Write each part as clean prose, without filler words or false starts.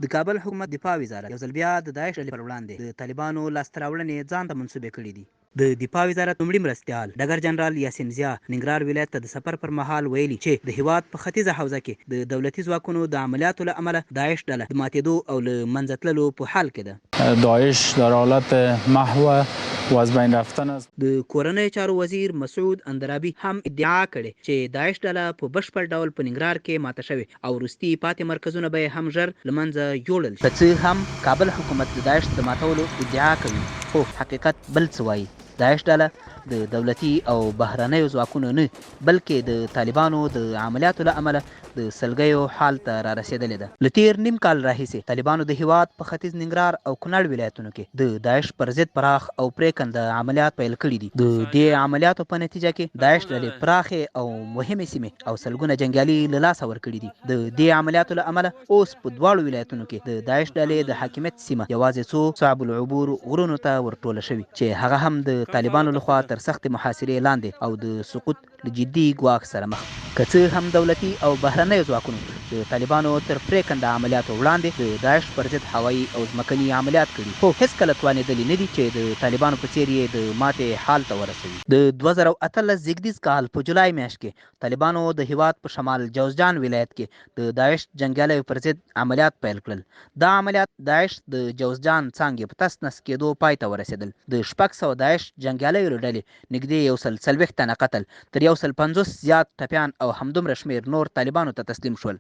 د کابل حکومت دفاع وزارت یو ځل بیا د داعش ډلې پر وړاندې د طالبانو لاسته راوړنې ځان ته منسوبې کړي دي. د دفاع وزارت لومړي مرستیال ډګر جنرال یاسین ضیا ننګرهار ولایت ته د سفر پر مهال ویلي چې د هیواد په ختیځه حوزه کې د دولتي ځواکونو د عملیاتو له امله داعش ډله د ماتېدو او له منځه تللو په حال کې ده. داعش در حالت محو و از بین رفتن است. د کورنۍ چارو وزیر مسعود اندرابي هم ادعا کړې چې داعش ډله په بشپړ ډول په ننګرهار کې ماته شوې او وروستي پاتې مرکزونه به یې هم ژر له منځه یوړل شي. که څه هم کابل حکومت د داعش د ماتولو ادعا کوي، خو حقیقت بل څه وایي. داعش ډله د دولتي او بهرنیو ځواکونو نه بلکې د طالبانو د عملیاتو له امله د سلګیو حال ته را رسېدلې ده. له تېر نیم کال راهیسې طالبانو د هیواد په ختیځ ننګرهار او کونړ ولایتونو کې د داعش پر ضد پراخ او پرېکنده عملیات پیل کړي دي. د دې عملیاتو په نتیجه کې داعش ډلې پراخې او مهمې سیمې او سلګونه جنګیالي له لاسه ورکړي دي. د دې عملیاتو له امله اوس په دواړو ولایتونو کې د داعش ډلې د حاکمیت سیمه یوازې څو صعب العبور غرونو ته ورټوله شوي چې هغه هم د طالبانو لخوا تر سخت محاصرې لاندې او د سقوط له جدي ګواښ سره مخ. که څه هم دولتي او بهرنیو ځواکونو د طالبانو تر پرېکنده عملیاتو وړاندې د داعش پر ضد هوایي او ځمکني عملیات کړي، خو هېڅکله توانېدلي نه دي چې د طالبانو په څېر یې د ماتې حال ته ورسوي. د 2018 زېږدیز کال په جولای میاشت کې طالبانو د هیواد په شمال جوزجان ولایت کې د داعش جنګیالیو پر ضد عملیات پیل کړل. دا عملیات داعش د جوزجان څانګې په تس نس کېدو پای ته ورسېدل. د 600 داعش جنګیالیو له ډلې نږدې 140 تنه قتل، تر 150 زیات ټپیان او همدومره شمېر نور طالبانو ته تسلیم شول.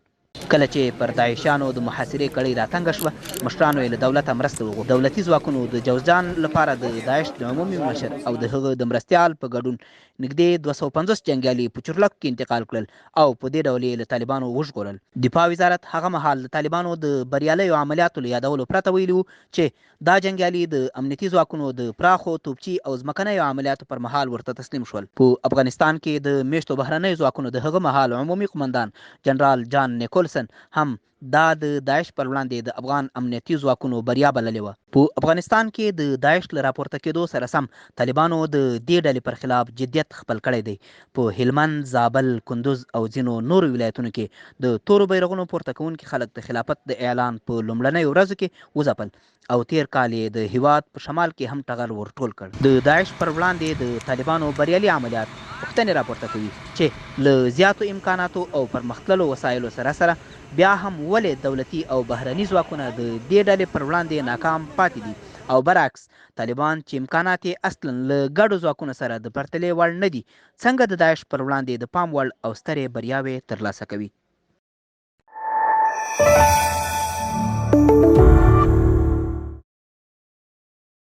کله چې پر داعشیانو د محاصرې کړۍ راتنګه شوه، مشرانو یې له دولته مرسته وغوښته. دولتي ځواکونو د جوزجان لپاره د داعش د عمومي مشر او د هغه د مرستیال په ګډون نږدې 250 جنګیالي په چورلک کې انتقال کړل او په دې ډول یې له طالبانو وژغورل. دفاع وزارت هغه مهال د طالبانو د بریالیو عملیاتو له یادولو پرته ویلي وو چې دا جنګیالي د امنیتي ځواکونو د پراخو توپچي او ځمکنیو عملیاتو پر مهال ورته تسلیم شول. په افغانستان کې د میشتو بهرنیو ځواکونو د هغه مهال عمومي قمندان جنرال جان نیکولسن هم دا د داعش پر وړاندې د افغان امنیتي ځواکونو بریا بللې وه. په افغانستان کې د داعش له راپورته کېدو سره سم طالبانو د دې ډلې پر خلاف جدیت خپل کړی دی. په هلمند، زابل، کندوز او ځینو نورو ولایتونو کې د تورو بیرغونو پورته کوونکي خلک د خلافت د اعلان په لومړنیو ورځو کې وځپل او تیر کال یې د هیواد په شمال کې هم ټغر ورټول کړ. د داعش پر وړاندې د طالبانو بریالي عملیات پوښتنې راپورته کوي چې له زیاتو امکاناتو او پرمختللو وسایلو سره سره بیا هم ولې دولتي او بهرني ځواکونه د دې ډلې پر وړاندې ناکام پاتې دي او برعکس طالبان چې امکانات یې اصلا له ګډو ځواکونو سره د پرتلې وړ نه دي، څنګه د داعش پر وړاندې د پام وړ او سترې بریاوې ترلاسه کوي.